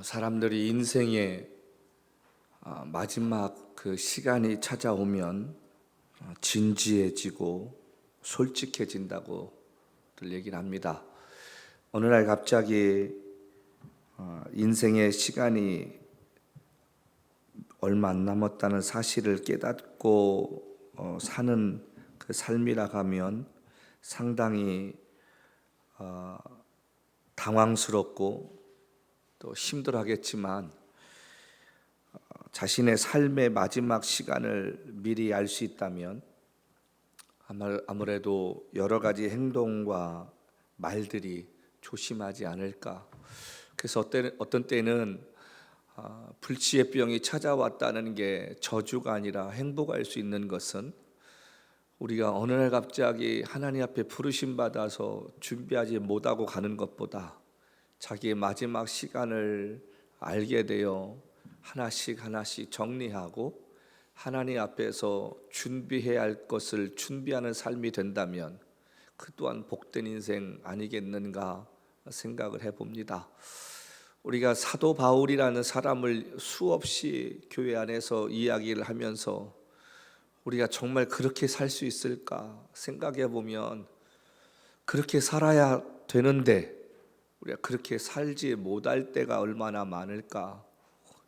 사람들이 인생의 마지막 그 시간이 찾아오면 진지해지고 솔직해진다고들 얘기를 합니다. 어느 날 갑자기 인생의 시간이 얼마 안 남았다는 사실을 깨닫고 사는 그 삶이라 하면 상당히 당황스럽고 또 힘들어하겠지만 자신의 삶의 마지막 시간을 미리 알 수 있다면 아무래도 여러 가지 행동과 말들이 조심하지 않을까. 그래서 어떤 때는 불치의 병이 찾아왔다는 게 저주가 아니라 행복할 수 있는 것은 우리가 어느 날 갑자기 하나님 앞에 부르심 받아서 준비하지 못하고 가는 것보다 자기의 마지막 시간을 알게 되어 하나씩 정리하고 하나님 앞에서 준비해야 할 것을 준비하는 삶이 된다면 그 또한 복된 인생 아니겠는가 생각을 해봅니다. 우리가 사도 바울이라는 사람을 수없이 교회 안에서 이야기를 하면서 우리가 정말 그렇게 살 수 있을까 생각해 보면 그렇게 살아야 되는데 우리가 그렇게 살지 못할 때가 얼마나 많을까.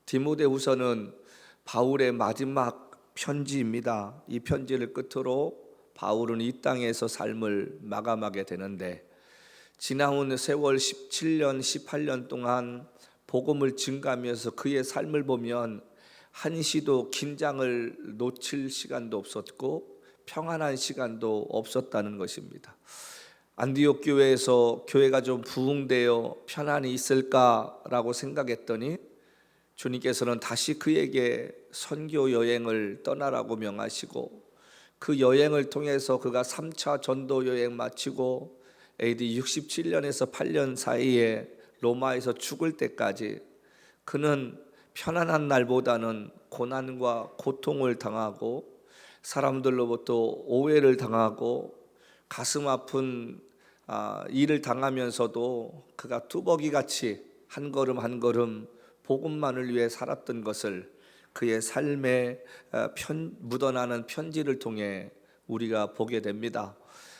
디모데후서는 바울의 마지막 편지입니다. 이 편지를 끝으로 바울은 이 땅에서 삶을 마감하게 되는데 지나온 세월 17년, 18년 동안 복음을 증가하면서 그의 삶을 보면 한시도 긴장을 놓칠 시간도 없었고 평안한 시간도 없었다는 것입니다. 안디옥 교회에서 교회가 좀 부흥되어 편안히 있을까라고 생각했더니 주님께서는 다시 그에게 선교 여행을 떠나라고 명하시고 그 여행을 통해서 그가 3차 전도 여행 마치고 AD 67년에서 8년 사이에 로마에서 죽을 때까지 그는 편안한 날보다는 고난과 고통을 당하고 사람들로부터 오해를 당하고 가슴 아픈 일을 당하면서도 그가 뚜벅이같이 한 걸음 한 걸음 복음만을 위해 살았던 것을 그의 삶에 묻어나는 편지를 통해 우리가 보게 됩니다.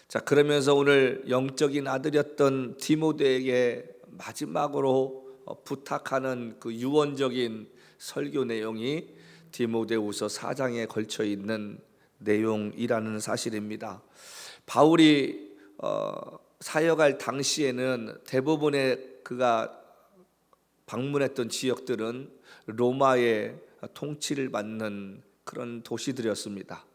자, 그러면서 오늘 영적인 아들이었던 디모데에게 마지막으로 부탁하는 그 유언적인 설교 내용이 디모데후서 4장에 걸쳐 있는 내용이라는 사실입니다. 바울이 사역할 당시에는 대부분의 그가 방문했던 지역들은 로마의 통치를 받는 그런 도시들이었습니다.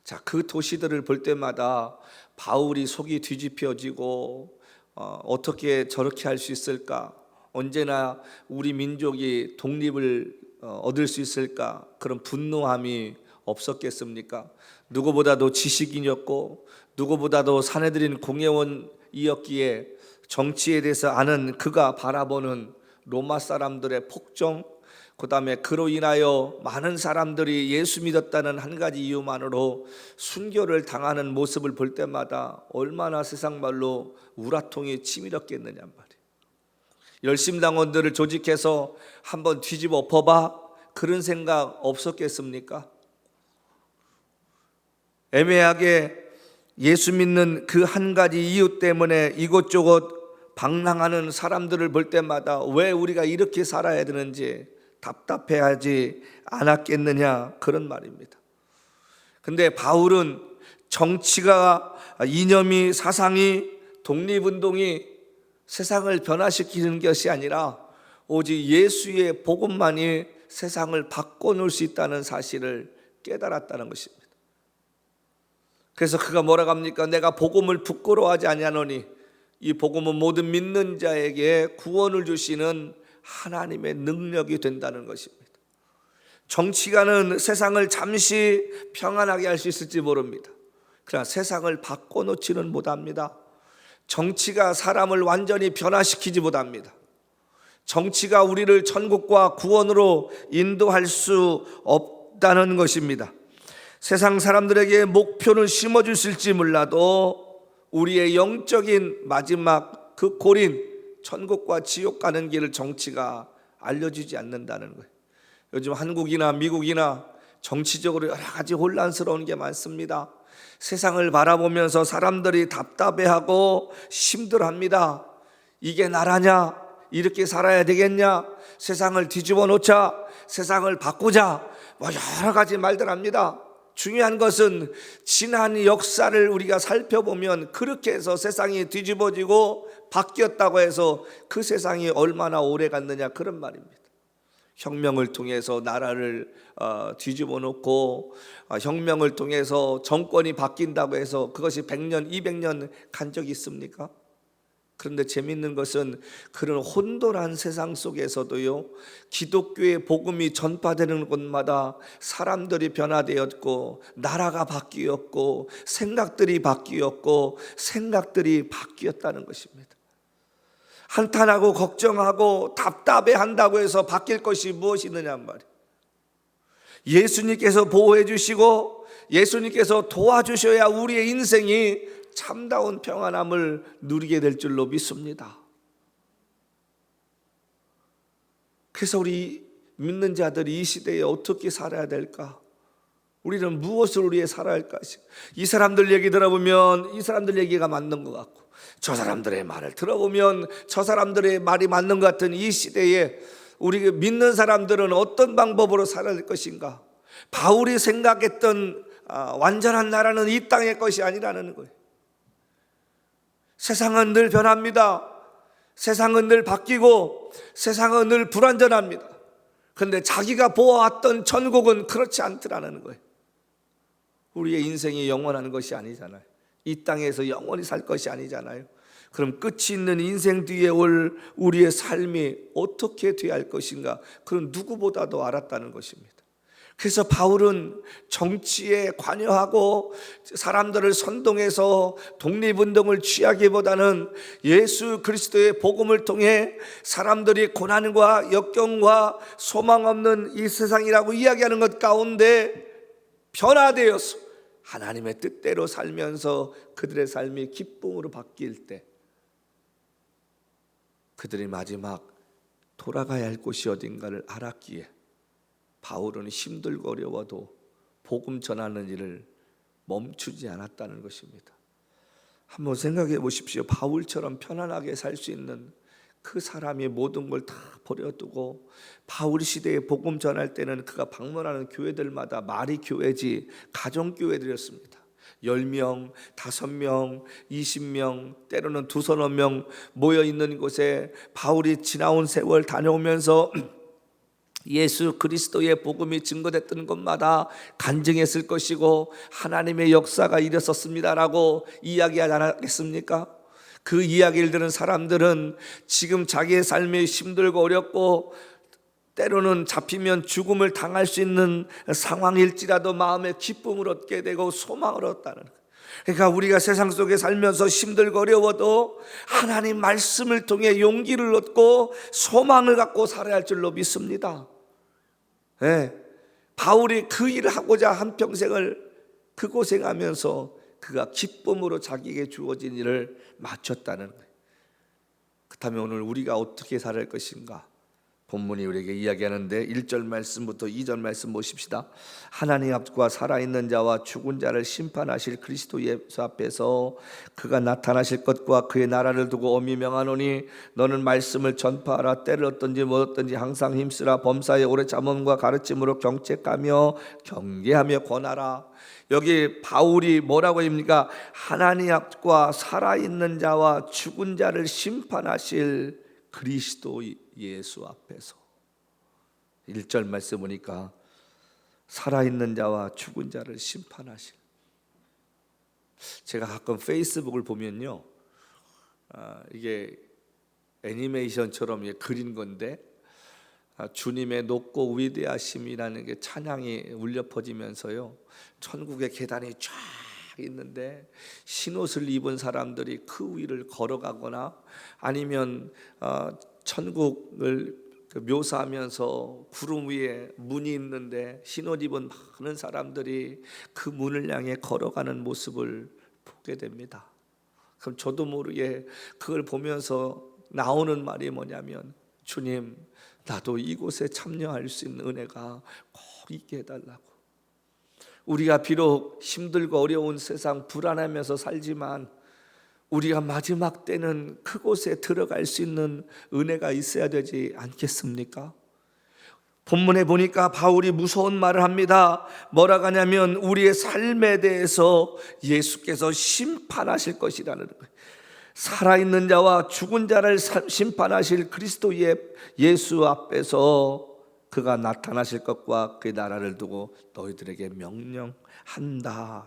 자, 그 도시들을 볼 때마다 바울이 속이 뒤집혀지고 어떻게 저렇게 할 수 있을까? 언제나 우리 민족이 독립을 얻을 수 있을까? 그런 분노함이 없었겠습니까? 누구보다도 지식인이었고 누구보다도 사내들인 공회원이었기에 정치에 대해서 아는 그가 바라보는 로마 사람들의 폭정, 그 다음에 그로 인하여 많은 사람들이 예수 믿었다는 한 가지 이유만으로 순교를 당하는 모습을 볼 때마다 얼마나 세상 말로 우라통이 치밀었겠느냐 말이에요. 열심당원들을 조직해서 한번 뒤집어 엎어봐, 그런 생각 없었겠습니까? 애매하게 예수 믿는 그 한 가지 이유 때문에 이곳저곳 방랑하는 사람들을 볼 때마다 왜 우리가 이렇게 살아야 되는지 답답해하지 않았겠느냐, 그런 말입니다. 근데 바울은 정치가, 이념이, 사상이, 독립운동이 세상을 변화시키는 것이 아니라 오직 예수의 복음만이 세상을 바꿔놓을 수 있다는 사실을 깨달았다는 것입니다. 그래서 그가 뭐라고 합니까? 내가 복음을 부끄러워하지 아니하노니 이 복음은 모든 믿는 자에게 구원을 주시는 하나님의 능력이 된다는 것입니다. 정치가는 세상을 잠시 평안하게 할 수 있을지 모릅니다. 그러나 세상을 바꿔놓지는 못합니다. 정치가 사람을 완전히 변화시키지 못합니다. 정치가 우리를 천국과 구원으로 인도할 수 없다는 것입니다. 세상 사람들에게 목표를 심어주실지 몰라도 우리의 영적인 마지막 그 고린, 천국과 지옥 가는 길을 정치가 알려주지 않는다는 거예요. 요즘 한국이나 미국이나 정치적으로 여러 가지 혼란스러운 게 많습니다. 세상을 바라보면서 사람들이 답답해하고 힘들어합니다. 이게 나라냐? 이렇게 살아야 되겠냐? 세상을 뒤집어 놓자, 세상을 바꾸자, 여러 가지 말들 합니다. 중요한 것은 지난 역사를 우리가 살펴보면 그렇게 해서 세상이 뒤집어지고 바뀌었다고 해서 그 세상이 얼마나 오래 갔느냐, 그런 말입니다. 혁명을 통해서 나라를 뒤집어 놓고 혁명을 통해서 정권이 바뀐다고 해서 그것이 100년, 200년 간 적이 있습니까? 그런데 재미있는 것은 그런 혼돈한 세상 속에서도요, 기독교의 복음이 전파되는 곳마다 사람들이 변화되었고, 나라가 바뀌었고, 생각들이 바뀌었고, 생각들이 바뀌었다는 것입니다. 한탄하고 걱정하고 답답해 한다고 해서 바뀔 것이 무엇이 있느냐 말이에요. 예수님께서 보호해 주시고 예수님께서 도와주셔야 우리의 인생이 참다운 평안함을 누리게 될 줄로 믿습니다. 그래서 우리 믿는 자들이 이 시대에 어떻게 살아야 될까? 우리는 무엇을 위해 살아야 할까? 이 사람들 얘기 들어보면 이 사람들 얘기가 맞는 것 같고, 저 사람들의 말을 들어보면 저 사람들의 말이 맞는 것 같은 이 시대에 우리 믿는 사람들은 어떤 방법으로 살아야 할 것인가? 바울이 생각했던 완전한 나라는 이 땅의 것이 아니라는 거예요. 세상은 늘 변합니다. 세상은 늘 바뀌고 세상은 늘 불완전합니다. 그런데 자기가 보아왔던 천국은 그렇지 않더라는 거예요. 우리의 인생이 영원한 것이 아니잖아요. 이 땅에서 영원히 살 것이 아니잖아요. 그럼 끝이 있는 인생 뒤에 올 우리의 삶이 어떻게 돼야 할 것인가, 그런 누구보다도 알았다는 것입니다. 그래서 바울은 정치에 관여하고 사람들을 선동해서 독립운동을 취하기보다는 예수 그리스도의 복음을 통해 사람들이 고난과 역경과 소망 없는 이 세상이라고 이야기하는 것 가운데 변화되어서 하나님의 뜻대로 살면서 그들의 삶이 기쁨으로 바뀔 때 그들이 마지막 돌아가야 할 곳이 어딘가를 알았기에 바울은 힘들고 어려워도 복음 전하는 일을 멈추지 않았다는 것입니다. 한번 생각해 보십시오. 바울처럼 편안하게 살 수 있는 그 사람이 모든 걸 다 버려두고 바울 시대에 복음 전할 때는 그가 방문하는 교회들마다 말이 교회지 가정교회들이었습니다. 10명, 5명, 20명, 때로는 두서너 명 모여 있는 곳에 바울이 지나온 세월 다녀오면서 예수 그리스도의 복음이 증거됐던 곳마다 간증했을 것이고 하나님의 역사가 일어섰습니다라고 이야기하지 않았겠습니까? 그 이야기를 들은 사람들은 지금 자기의 삶이 힘들고 어렵고 때로는 잡히면 죽음을 당할 수 있는 상황일지라도 마음에 기쁨을 얻게 되고 소망을 얻다는 거예요. 그러니까 우리가 세상 속에 살면서 힘들고 어려워도 하나님 말씀을 통해 용기를 얻고 소망을 갖고 살아야 할 줄로 믿습니다. 네. 바울이 그 일을 하고자 한평생을 그 고생하면서 그가 기쁨으로 자기에게 주어진 일을 마쳤다는 거예요. 그렇다면 오늘 우리가 어떻게 살아야 할 것인가? 본문이 우리에게 이야기하는데 1절 말씀부터 2절 말씀 보십시다. 하나님 앞과 살아있는 자와 죽은 자를 심판하실 그리스도 예수 앞에서 그가 나타나실 것과 그의 나라를 두고 엄히 명하노니 너는 말씀을 전파하라. 때를 얻든지 못 얻든지 항상 힘쓰라. 범사에 오래 잠언과 가르침으로 경책하며 경계하며 권하라. 여기 바울이 뭐라고 합니까? 하나님 앞과 살아있는 자와 죽은 자를 심판하실 그리스도 예수 앞에서. 1절 말씀 보니까 살아있는 자와 죽은 자를 심판하실. 제가 가끔 페이스북을 보면요, 이게 애니메이션처럼 그린 건데 주님의 높고 위대하심이라는 게 찬양이 울려 퍼지면서요, 천국의 계단이 쫙 있는데 흰옷을 입은 사람들이 그 위를 걸어가거나 아니면 천국을 묘사하면서 구름 위에 문이 있는데 흰옷 입은 많은 사람들이 그 문을 향해 걸어가는 모습을 보게 됩니다. 그럼 저도 모르게 그걸 보면서 나오는 말이 뭐냐면, 주님, 나도 이곳에 참여할 수 있는 은혜가 꼭 있게 해달라고. 우리가 비록 힘들고 어려운 세상 불안하면서 살지만 우리가 마지막 때는 그곳에 들어갈 수 있는 은혜가 있어야 되지 않겠습니까? 본문에 보니까 바울이 무서운 말을 합니다. 뭐라고 하냐면 우리의 삶에 대해서 예수께서 심판하실 것이라는 거예요. 살아있는 자와 죽은 자를 심판하실 그리스도의 예수 앞에서 그가 나타나실 것과 그의 나라를 두고 너희들에게 명령한다.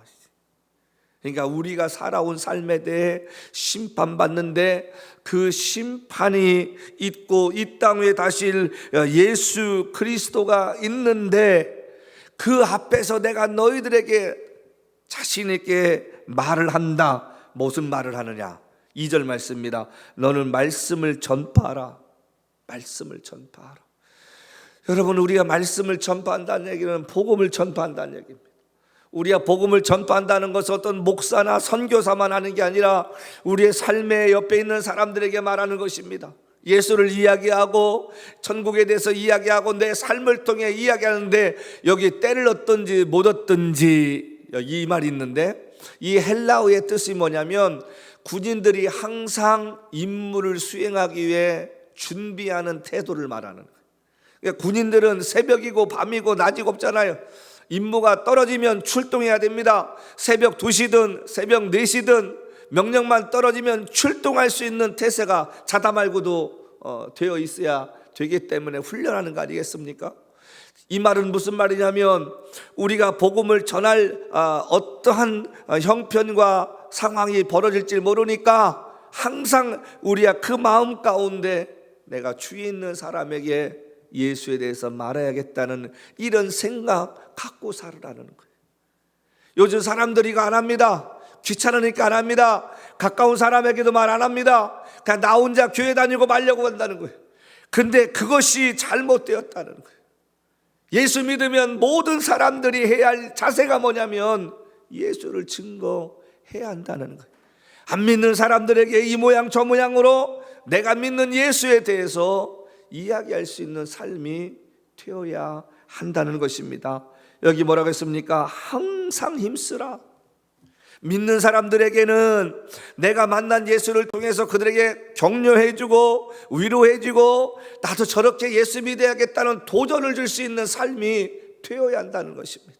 그러니까 우리가 살아온 삶에 대해 심판받는데 그 심판이 있고 이 땅 위에 다실 예수 그리스도가 있는데 그 앞에서 내가 너희들에게 자신 있게 말을 한다. 무슨 말을 하느냐? 2절 말씀입니다. 너는 말씀을 전파하라. 말씀을 전파하라. 여러분, 우리가 말씀을 전파한다는 얘기는 복음을 전파한다는 얘기입니다. 우리가 복음을 전파한다는 것은 어떤 목사나 선교사만 하는 게 아니라 우리의 삶의 옆에 있는 사람들에게 말하는 것입니다. 예수를 이야기하고 천국에 대해서 이야기하고 내 삶을 통해 이야기하는데 여기 때를 얻든지 못 얻든지 이 말이 있는데 이 헬라어의 뜻이 뭐냐면 군인들이 항상 임무를 수행하기 위해 준비하는 태도를 말하는 거예요. 그러니까 군인들은 새벽이고 밤이고 낮이고 없잖아요. 임무가 떨어지면 출동해야 됩니다. 새벽 2시든 새벽 4시든 명령만 떨어지면 출동할 수 있는 태세가 자다 말고도 되어 있어야 되기 때문에 훈련하는 거 아니겠습니까? 이 말은 무슨 말이냐면 우리가 복음을 전할 어떠한 형편과 상황이 벌어질지 모르니까 항상 우리가 그 마음 가운데 내가 주위에 있는 사람에게 예수에 대해서 말해야겠다는 이런 생각 갖고 살으라는 거예요. 요즘 사람들이 이거 안 합니다. 귀찮으니까 안 합니다. 가까운 사람에게도 말 안 합니다. 그냥 나 혼자 교회 다니고 말려고 한다는 거예요. 근데 그것이 잘못되었다는 거예요. 예수 믿으면 모든 사람들이 해야 할 자세가 뭐냐면 예수를 증거해야 한다는 거예요. 안 믿는 사람들에게 이 모양 저 모양으로 내가 믿는 예수에 대해서 이야기할 수 있는 삶이 되어야 한다는 것입니다. 여기 뭐라고 했습니까? 항상 힘쓰라. 믿는 사람들에게는 내가 만난 예수를 통해서 그들에게 격려해주고 위로해주고 나도 저렇게 예수 믿어야겠다는 도전을 줄 수 있는 삶이 되어야 한다는 것입니다.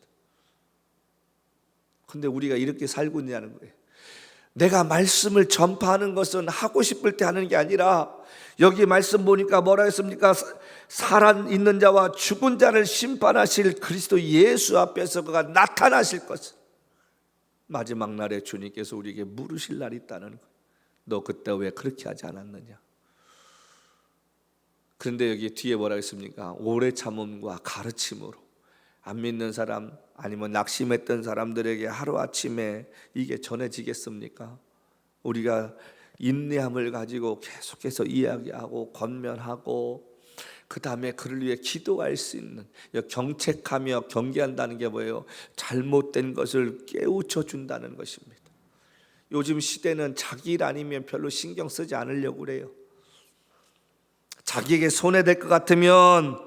근데 우리가 이렇게 살고 있냐는 거예요. 내가 말씀을 전파하는 것은 하고 싶을 때 하는 게 아니라 여기 말씀 보니까 뭐라 했습니까? 살아있는 자와 죽은 자를 심판하실 그리스도 예수 앞에서 그가 나타나실 것을 마지막 날에 주님께서 우리에게 물으실 날이 있다는 거예요. 너 그때 왜 그렇게 하지 않았느냐? 그런데 여기 뒤에 뭐라 했습니까? 오래 참음과 가르침으로 안 믿는 사람 아니면 낙심했던 사람들에게 하루아침에 이게 전해지겠습니까? 우리가 인내함을 가지고 계속해서 이야기하고 권면하고 그 다음에 그를 위해 기도할 수 있는 경책하며 경계한다는 게 뭐예요? 잘못된 것을 깨우쳐 준다는 것입니다. 요즘 시대는 자기 일 아니면 별로 신경 쓰지 않으려고 그래요. 자기에게 손해될 것 같으면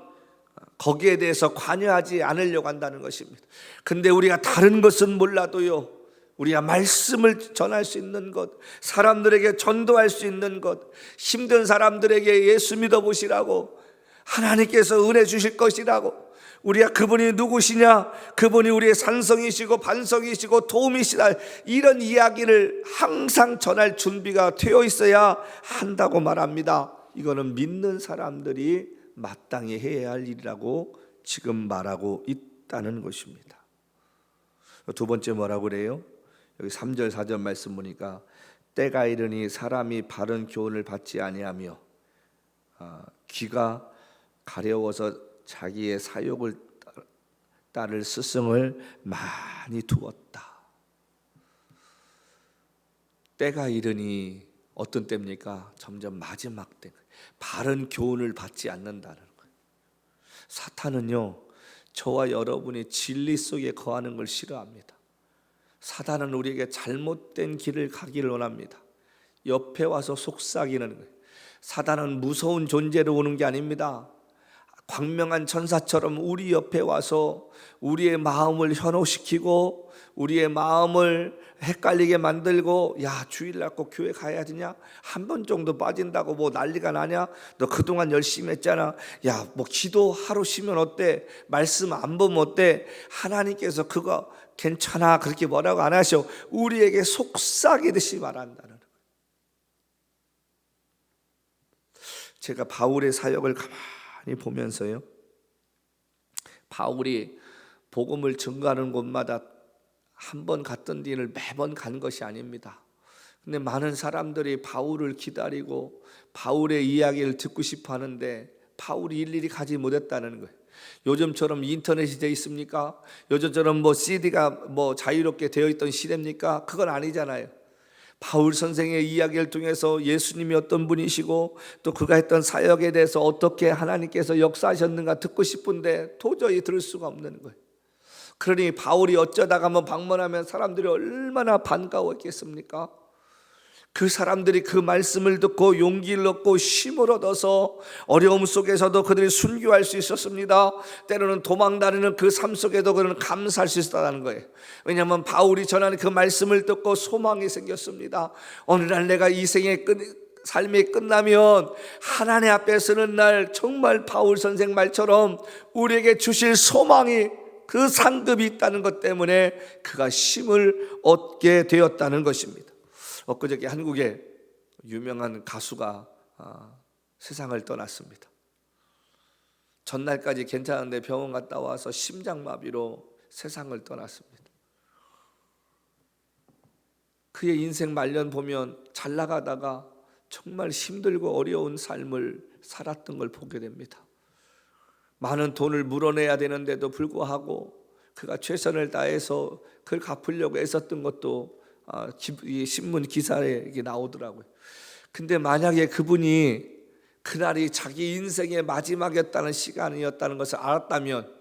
거기에 대해서 관여하지 않으려고 한다는 것입니다. 근데 우리가 다른 것은 몰라도요, 우리가 말씀을 전할 수 있는 것, 사람들에게 전도할 수 있는 것, 힘든 사람들에게 예수 믿어보시라고, 하나님께서 은혜 주실 것이라고, 우리가 그분이 누구시냐, 그분이 우리의 산성이시고 반성이시고 도움이시다, 이런 이야기를 항상 전할 준비가 되어 있어야 한다고 말합니다. 이거는 믿는 사람들이 마땅히 해야 할 일이라고 지금 말하고 있다는 것입니다. 두 번째 뭐라고 그래요? 여기 3절 4절 말씀 보니까 때가 이르니 사람이 바른 교훈을 받지 아니하며 귀가 가려워서 자기의 사욕을 따를 스승을 많이 두었다. 때가 이르니 어떤 때입니까? 점점 마지막 때. 바른 교훈을 받지 않는다는 거예요. 사탄은요, 저와 여러분이 진리 속에 거하는 걸 싫어합니다. 사탄은 우리에게 잘못된 길을 가기를 원합니다. 옆에 와서 속삭이는 거예요. 사탄은 무서운 존재로 오는 게 아닙니다. 광명한 천사처럼 우리 옆에 와서 우리의 마음을 현혹시키고 우리의 마음을 헷갈리게 만들고, 야, 주일날 꼭 교회 가야 되냐? 한 번 정도 빠진다고 뭐 난리가 나냐? 너 그동안 열심히 했잖아. 야, 뭐 기도 하루 쉬면 어때? 말씀 안 보면 어때? 하나님께서 그거 괜찮아, 그렇게 뭐라고 안 하셔. 우리에게 속삭이듯이 말한다는. 제가 바울의 사역을 가만히 보면서요, 바울이 복음을 증거하는 곳마다 한 번 갔던 데를 매번 간 것이 아닙니다. 근데 많은 사람들이 바울을 기다리고 바울의 이야기를 듣고 싶어 하는데 바울이 일일이 가지 못했다는 거예요. 요즘처럼 인터넷이 되어 있습니까? 요즘처럼 뭐 CD가 뭐 자유롭게 되어 있던 시대입니까? 그건 아니잖아요. 바울 선생의 이야기를 통해서 예수님이 어떤 분이시고 또 그가 했던 사역에 대해서 어떻게 하나님께서 역사하셨는가 듣고 싶은데 도저히 들을 수가 없는 거예요. 그러니 바울이 어쩌다가 한번 방문하면 사람들이 얼마나 반가웠겠습니까? 그 사람들이 그 말씀을 듣고 용기를 얻고 힘을 얻어서 어려움 속에서도 그들이 순교할 수 있었습니다. 때로는 도망다니는 그 삶 속에도 그들은 감사할 수 있었다는 거예요. 왜냐하면 바울이 전하는 그 말씀을 듣고 소망이 생겼습니다. 오늘날 내가 이 생의 삶이 끝나면 하나님 앞에 서는 날 정말 바울 선생 말처럼 우리에게 주실 소망이, 그 상급이 있다는 것 때문에 그가 힘을 얻게 되었다는 것입니다. 엊그저께 한국에 유명한 가수가 세상을 떠났습니다. 전날까지 괜찮은데 병원 갔다 와서 심장마비로 세상을 떠났습니다. 그의 인생 말년 보면 잘 나가다가 정말 힘들고 어려운 삶을 살았던 걸 보게 됩니다. 많은 돈을 물어내야 되는데도 불구하고 그가 최선을 다해서 그걸 갚으려고 애썼던 것도 신문 기사에 나오더라고요. 근데 만약에 그분이 그날이 자기 인생의 마지막이었다는 시간이었다는 것을 알았다면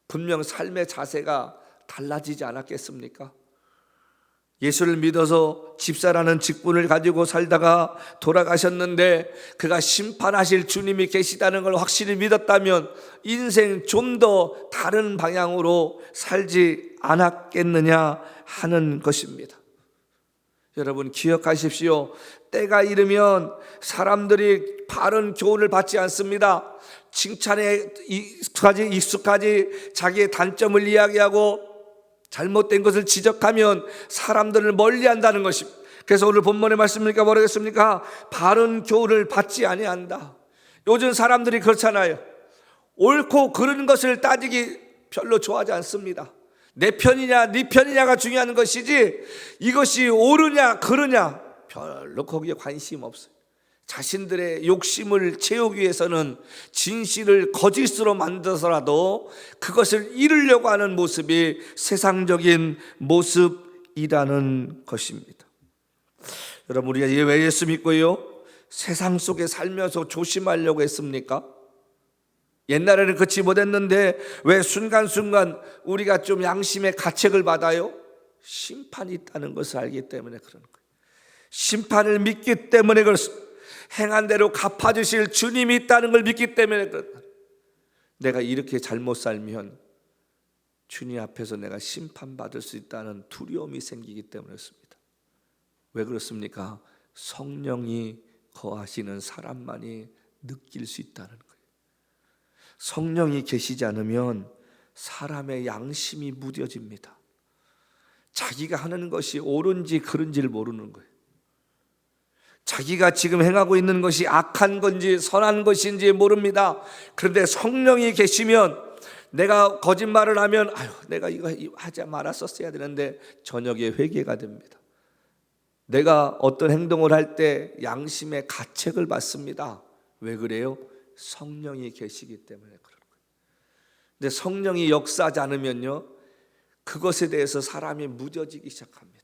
분명 삶의 자세가 달라지지 않았겠습니까? 예수를 믿어서 집사라는 직분을 가지고 살다가 돌아가셨는데 그가 심판하실 주님이 계시다는 걸 확실히 믿었다면 인생 좀 더 다른 방향으로 살지 않았겠느냐 하는 것입니다. 여러분 기억하십시오. 때가 이르면 사람들이 바른 교훈을 받지 않습니다. 칭찬에 익숙하지 자기의 단점을 이야기하고 잘못된 것을 지적하면 사람들을 멀리한다는 것입니다. 그래서 오늘 본문의 말씀입니까 모르겠습니까? 바른 교훈을 받지 아니한다. 요즘 사람들이 그렇잖아요. 옳고 그른 것을 따지기 별로 좋아하지 않습니다. 내 편이냐 네 편이냐가 중요한 것이지 이것이 옳으냐 그르냐 별로 거기에 관심 없어요. 자신들의 욕심을 채우기 위해서는 진실을 거짓으로 만들어서라도 그것을 이루려고 하는 모습이 세상적인 모습이라는 것입니다. 여러분 우리가 왜 예수 믿고요? 세상 속에 살면서 조심하려고 했습니까? 옛날에는 그렇지 못했는데 왜 순간순간 우리가 좀 양심의 가책을 받아요? 심판이 있다는 것을 알기 때문에 그런 거예요. 심판을 믿기 때문에 그렇습니다. 행한 대로 갚아주실 주님이 있다는 걸 믿기 때문에 그렇다. 내가 이렇게 잘못 살면 주님 앞에서 내가 심판받을 수 있다는 두려움이 생기기 때문에 그렇습니다. 왜 그렇습니까? 성령이 거하시는 사람만이 느낄 수 있다는 거예요. 성령이 계시지 않으면 사람의 양심이 무뎌집니다. 자기가 하는 것이 옳은지 그른지를 모르는 거예요. 자기가 지금 행하고 있는 것이 악한 건지 선한 것인지 모릅니다. 그런데 성령이 계시면 내가 거짓말을 하면 내가 이거 하지 말았었어야 되는데 저녁에 회개가 됩니다. 내가 어떤 행동을 할 때 양심의 가책을 받습니다. 왜 그래요? 성령이 계시기 때문에 그런 거예요. 근데 성령이 역사하지 않으면요 그것에 대해서 사람이 무뎌지기 시작합니다.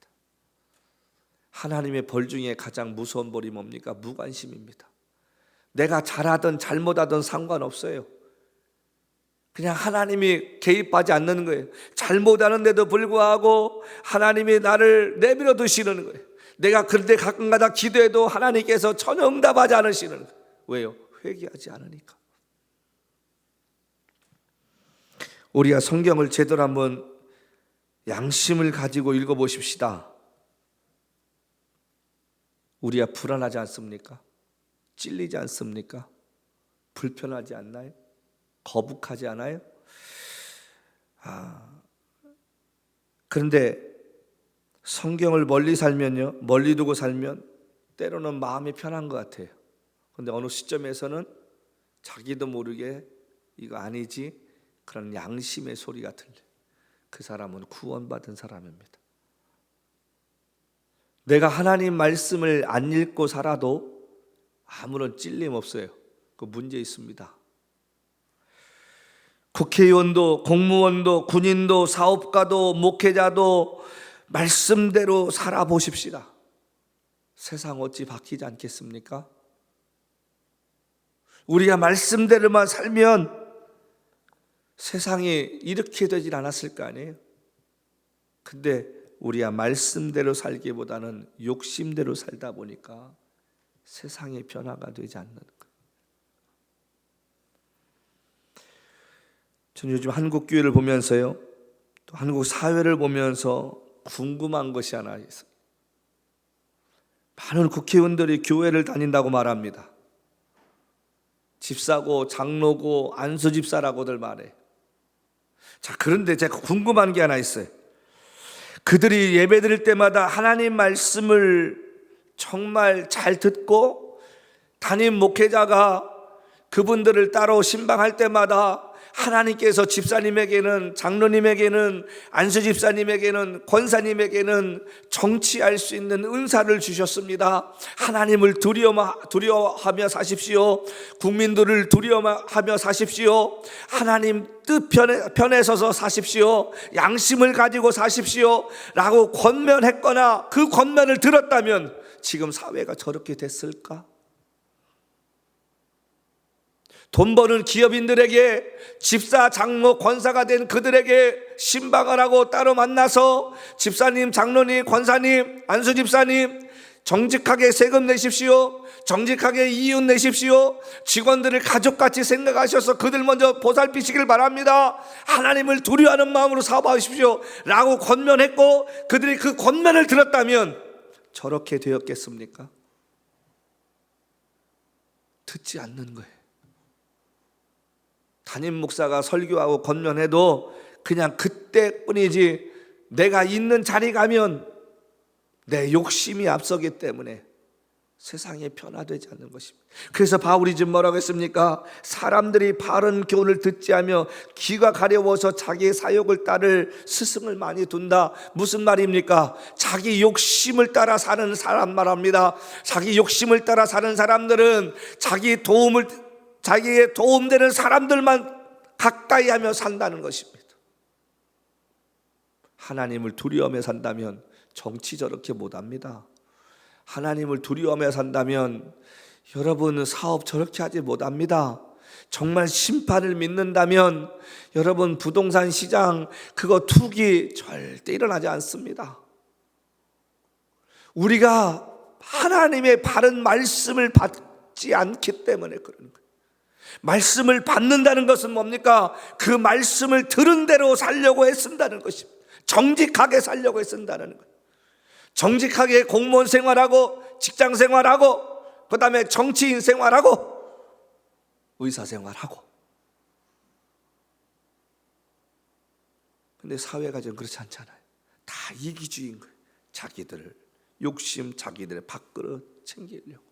하나님의 벌 중에 가장 무서운 벌이 뭡니까? 무관심입니다. 내가 잘하든 잘못하든 상관없어요. 그냥 하나님이 개입하지 않는 거예요. 잘못하는데도 불구하고 하나님이 나를 내버려 두시는 거예요. 내가 그런데 가끔가다 기도해도 하나님께서 전혀 응답하지 않으시는 거예요. 왜요? 회개하지 않으니까. 우리가 성경을 제대로 한번 양심을 가지고 읽어보십시다. 우리가 불안하지 않습니까? 찔리지 않습니까? 불편하지 않나요? 거북하지 않아요? 그런데 성경을 멀리 두고 살면 때로는 마음이 편한 것 같아요. 그런데 어느 시점에서는 자기도 모르게 이거 아니지, 그런 양심의 소리가 들려요. 그 사람은 구원받은 사람입니다. 내가 하나님 말씀을 안 읽고 살아도 아무런 찔림 없어요. 그 문제 있습니다. 국회의원도, 공무원도, 군인도, 사업가도, 목회자도 말씀대로 살아보십시다. 세상 어찌 바뀌지 않겠습니까? 우리가 말씀대로만 살면 세상이 이렇게 되질 않았을 거 아니에요. 근데 우리가 말씀대로 살기보다는 욕심대로 살다 보니까 세상의 변화가 되지 않는 거예요. 저는 요즘 한국 교회를 보면서요, 또 한국 사회를 보면서 궁금한 것이 하나 있어요. 많은 국회의원들이 교회를 다닌다고 말합니다. 집사고 장로고 안수집사라고들 말해. 자, 그런데 제가 궁금한 게 하나 있어요. 그들이 예배 드릴 때마다 하나님 말씀을 정말 잘 듣고 담임 목회자가 그분들을 따로 신방할 때마다 하나님께서 집사님에게는, 장로님에게는, 안수집사님에게는, 권사님에게는 정치할 수 있는 은사를 주셨습니다. 하나님을 두려워하며 사십시오. 국민들을 두려워하며 사십시오. 하나님 뜻 편에 서서 사십시오. 양심을 가지고 사십시오 라고 권면했거나 그 권면을 들었다면 지금 사회가 저렇게 됐을까? 돈 버는 기업인들에게, 집사, 장로, 권사가 된 그들에게 신방을 하고 따로 만나서 집사님, 장로님, 권사님, 안수집사님 정직하게 세금 내십시오. 정직하게 이윤 내십시오. 직원들을 가족같이 생각하셔서 그들 먼저 보살피시길 바랍니다. 하나님을 두려워하는 마음으로 사업하십시오 라고 권면했고 그들이 그 권면을 들었다면 저렇게 되었겠습니까? 듣지 않는 거예요. 담임 목사가 설교하고 권면해도 그냥 그때뿐이지, 내가 있는 자리 가면 내 욕심이 앞서기 때문에 세상에 변화되지 않는 것입니다. 그래서 바울이 지금 뭐라고 했습니까? 사람들이 바른 교훈을 듣지 하며 귀가 가려워서 자기의 사욕을 따를 스승을 많이 둔다. 무슨 말입니까? 자기 욕심을 따라 사는 사람 말합니다. 자기 욕심을 따라 사는 사람들은 자기의 도움되는 사람들만 가까이 하며 산다는 것입니다. 하나님을 두려워하며 산다면 정치 저렇게 못합니다. 하나님을 두려워하며 산다면 여러분 사업 저렇게 하지 못합니다. 정말 심판을 믿는다면 여러분 부동산 시장 그거 투기 절대 일어나지 않습니다. 우리가 하나님의 바른 말씀을 받지 않기 때문에 그런 거예요. 말씀을 받는다는 것은 뭡니까? 그 말씀을 들은 대로 살려고 애쓴다는 것입니다. 정직하게 살려고 애쓴다는 거예요. 정직하게 공무원 생활하고 직장 생활하고 그 다음에 정치인 생활하고 의사 생활하고. 근데 사회가 좀 그렇지 않잖아요. 다 이기주의인 거예요. 자기들 욕심, 자기들의 밥그릇 챙기려고.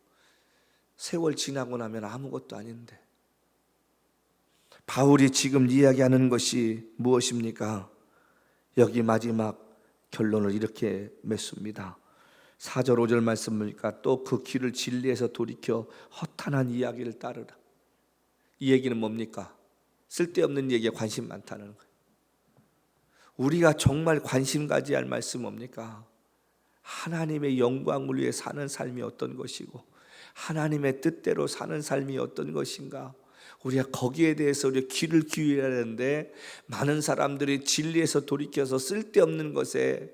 세월 지나고 나면 아무것도 아닌데. 바울이 지금 이야기하는 것이 무엇입니까? 여기 마지막 결론을 이렇게 맺습니다. 4절 5절 말씀 보니까 또 그 길을 진리에서 돌이켜 허탄한 이야기를 따르라. 이 얘기는 뭡니까? 쓸데없는 얘기에 관심 많다는 거예요. 우리가 정말 관심 가져야 할 말씀 뭡니까? 하나님의 영광을 위해 사는 삶이 어떤 것이고 하나님의 뜻대로 사는 삶이 어떤 것인가, 우리가 거기에 대해서 우리 귀를 기울여야 하는데 많은 사람들이 진리에서 돌이켜서 쓸데없는 것에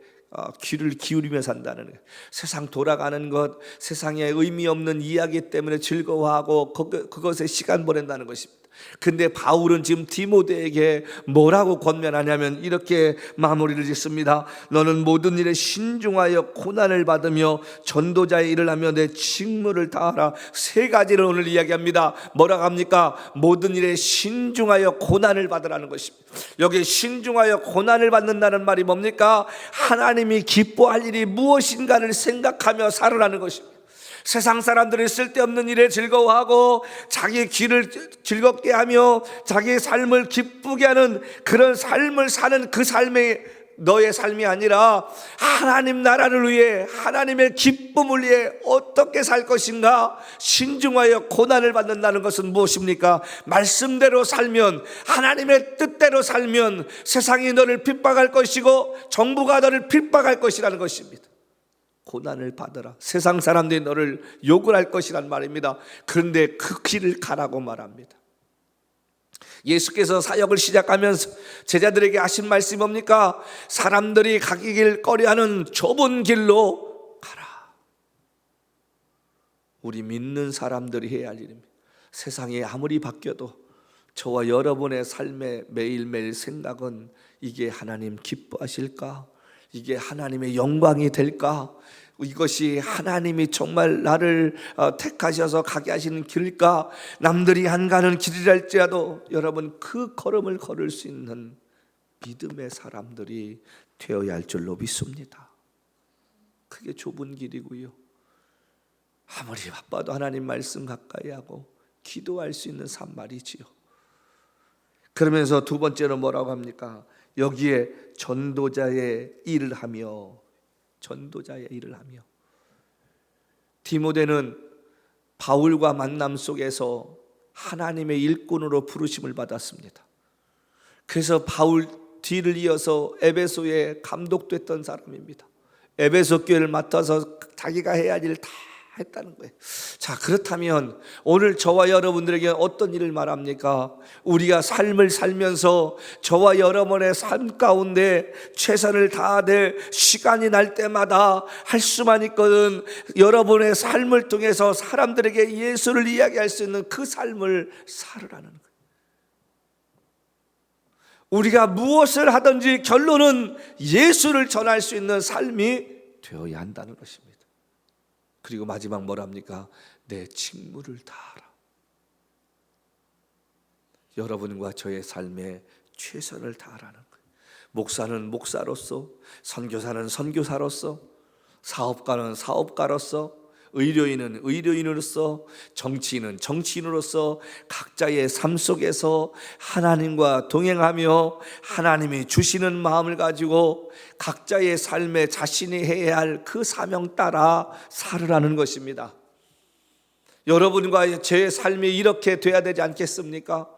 귀를 기울이며 산다는 거예요. 세상 돌아가는 것, 세상에 의미 없는 이야기 때문에 즐거워하고 그것에 시간 보낸다는 것입니다. 근데 바울은 지금 디모데에게 뭐라고 권면하냐면 이렇게 마무리를 짓습니다. 너는 모든 일에 신중하여 고난을 받으며 전도자의 일을 하며 내 직무를 다하라. 세 가지를 오늘 이야기합니다. 뭐라고 합니까? 모든 일에 신중하여 고난을 받으라는 것입니다. 여기 신중하여 고난을 받는다는 말이 뭡니까? 하나님이 기뻐할 일이 무엇인가를 생각하며 살으라는 것입니다. 세상 사람들이 쓸데없는 일에 즐거워하고 자기 귀를 즐겁게 하며 자기의 삶을 기쁘게 하는 그런 삶을 사는 그 삶이 너의 삶이 아니라 하나님 나라를 위해 하나님의 기쁨을 위해 어떻게 살 것인가 신중하여 고난을 받는다는 것은 무엇입니까? 말씀대로 살면, 하나님의 뜻대로 살면 세상이 너를 핍박할 것이고 정부가 너를 핍박할 것이라는 것입니다. 고난을 받으라. 세상 사람들이 너를 욕을 할 것이란 말입니다. 그런데 그 길을 가라고 말합니다. 예수께서 사역을 시작하면서 제자들에게 하신 말씀이 뭡니까? 사람들이 가기를 꺼려하는 좁은 길로 가라. 우리 믿는 사람들이 해야 할 일입니다. 세상이 아무리 바뀌어도 저와 여러분의 삶의 매일매일 생각은 이게 하나님 기뻐하실까? 이게 하나님의 영광이 될까? 이것이 하나님이 정말 나를 택하셔서 가게 하시는 길일까? 남들이 안 가는 길이랄지라도 여러분 그 걸음을 걸을 수 있는 믿음의 사람들이 되어야 할 줄로 믿습니다. 그게 좁은 길이고요. 아무리 바빠도 하나님 말씀 가까이 하고 기도할 수 있는 삶 말이지요. 그러면서 두 번째로 뭐라고 합니까? 여기에 전도자의 일을 하며 디모데는 바울과 만남 속에서 하나님의 일꾼으로 부르심을 받았습니다. 그래서 바울 뒤를 이어서 에베소에 감독됐던 사람입니다. 에베소 교회를 맡아서 자기가 해야 할 일을 다 했다는 거예요. 자, 그렇다면 오늘 저와 여러분들에게 어떤 일을 말합니까? 우리가 삶을 살면서 저와 여러분의 삶 가운데 최선을 다하되 시간이 날 때마다 할 수만 있거든 여러분의 삶을 통해서 사람들에게 예수를 이야기할 수 있는 그 삶을 살으라는 거예요. 우리가 무엇을 하든지 결론은 예수를 전할 수 있는 삶이 되어야 한다는 것입니다. 그리고 마지막 뭐랍니까? 내 직무를 다하라. 여러분과 저의 삶에 최선을 다하라는 거예요. 목사는 목사로서, 선교사는 선교사로서, 사업가는 사업가로서, 의료인은 의료인으로서, 정치인은 정치인으로서 각자의 삶 속에서 하나님과 동행하며 하나님이 주시는 마음을 가지고 각자의 삶에 자신이 해야 할 그 사명 따라 살으라는 것입니다. 여러분과 제 삶이 이렇게 돼야 되지 않겠습니까?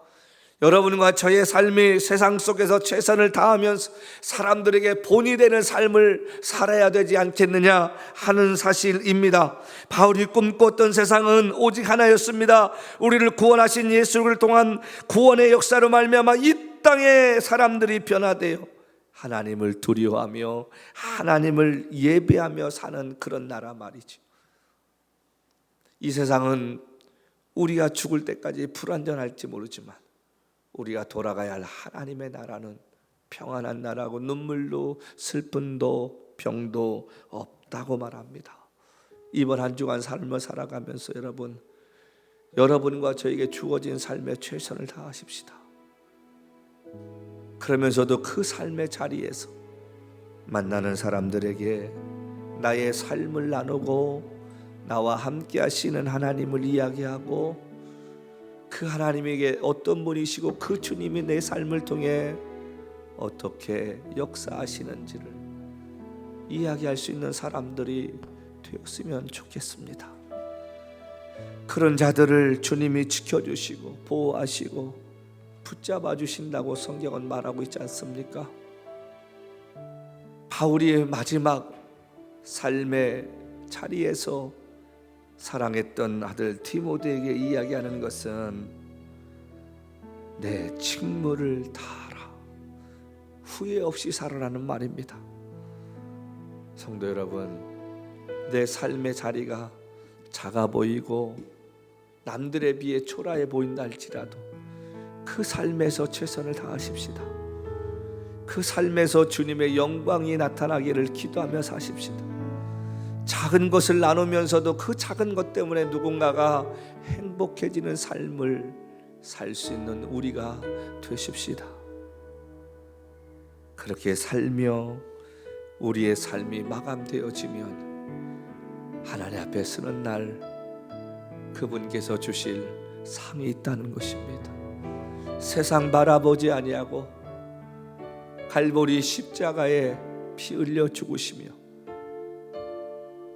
여러분과 저의 삶이 세상 속에서 최선을 다하면서 사람들에게 본이 되는 삶을 살아야 되지 않겠느냐 하는 사실입니다. 바울이 꿈꿨던 세상은 오직 하나였습니다. 우리를 구원하신 예수를 통한 구원의 역사로 말미암아 이 땅의 사람들이 변화되어 하나님을 두려워하며 하나님을 예배하며 사는 그런 나라 말이죠. 이 세상은 우리가 죽을 때까지 불완전할지 모르지만 우리가 돌아가야 할 하나님의 나라는 평안한 나라고 눈물도 슬픔도 병도 없다고 말합니다. 이번 한 주간 삶을 살아가면서 여러분과 저에게 주어진 삶에 최선을 다하십시다. 그러면서도 그 삶의 자리에서 만나는 사람들에게 나의 삶을 나누고 나와 함께 하시는 하나님을 이야기하고 그 하나님에게 어떤 분이시고 그 주님이 내 삶을 통해 어떻게 역사하시는지를 이야기할 수 있는 사람들이 되었으면 좋겠습니다. 그런 자들을 주님이 지켜주시고 보호하시고 붙잡아 주신다고 성경은 말하고 있지 않습니까? 바울이 마지막 삶의 자리에서 사랑했던 아들 디모데에게 이야기하는 것은 내 직무를 다하라, 후회 없이 살아라는 말입니다. 성도 여러분, 내 삶의 자리가 작아 보이고 남들에 비해 초라해 보인다 할지라도 그 삶에서 최선을 다하십시다. 그 삶에서 주님의 영광이 나타나기를 기도하며 사십시다. 작은 것을 나누면서도 그 작은 것 때문에 누군가가 행복해지는 삶을 살 수 있는 우리가 되십시다. 그렇게 살며 우리의 삶이 마감되어지면 하나님 앞에 서는 날 그분께서 주실 상이 있다는 것입니다. 세상 바라보지 아니하고 갈보리 십자가에 피 흘려 죽으시며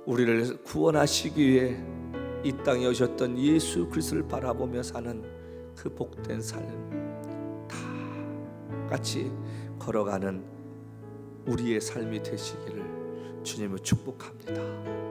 우리를 구원하시기 위해 이 땅에 오셨던 예수 그리스도를 바라보며 사는 그 복된 삶 다 같이 걸어가는 우리의 삶이 되시기를 주님을 축복합니다.